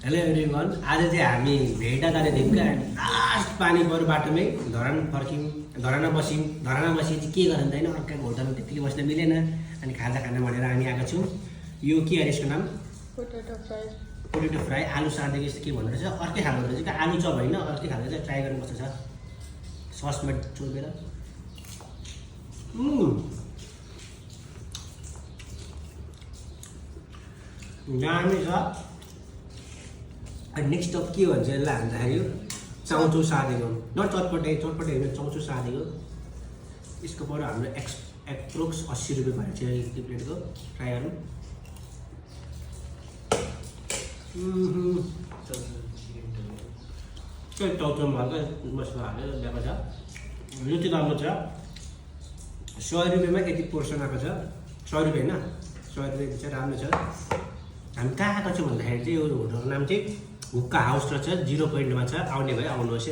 Hello everyone, आज चाहिँ हामी भेटा जाने थियौँ क्या। लास्ट पानी पऱ्यो बाटोमै, धरान फर्क्यौँ। धरानमा बसी चाहिँ के गर्नु होइन, अर्काको होटलमा त्यत्तिकै बस्न मिलेन। अनि खाजा खाना भनेर हामी आएको छौँ। यो के अरे यसको नाम? Potato fry. आलु साँधेको यस्तो के भन्दो रहेछ, अर्कै खालको रहेछ क्या। आलु चप होइन, अर्कै खालको चाहिँ ट्राई गर्नुपर्छ छ। ससमा चोपेर दामी छ। अनि नेक्स्ट अफ के भन्छ यसलाई भन्दाखेरि चाउचो साँधेको, नट चटपटे होइन, चाउचो साँधेको। यसको पर हाम्रो एप्रोक्स 80 रुपियाँ भएको छ यो प्लेटको। ट्राई गरौँ। टाउचोमा हल्का मसला हालेर ल्याएको छ। यो चाहिँ राम्रो छ। 100 रुपियाँमा यति पोर्सन आएको छ। 100 रुपियाँ होइन, 100 रुपियाँ चाहिँ राम्रो छ। हामी कहाँ आएको छौँ भन्दाखेरि चाहिँ यो होटलको नाम चाहिँ हुक्का हाउस रहेछ। 0 पोइन्टमा छ। आउने भए आउनुहोस्।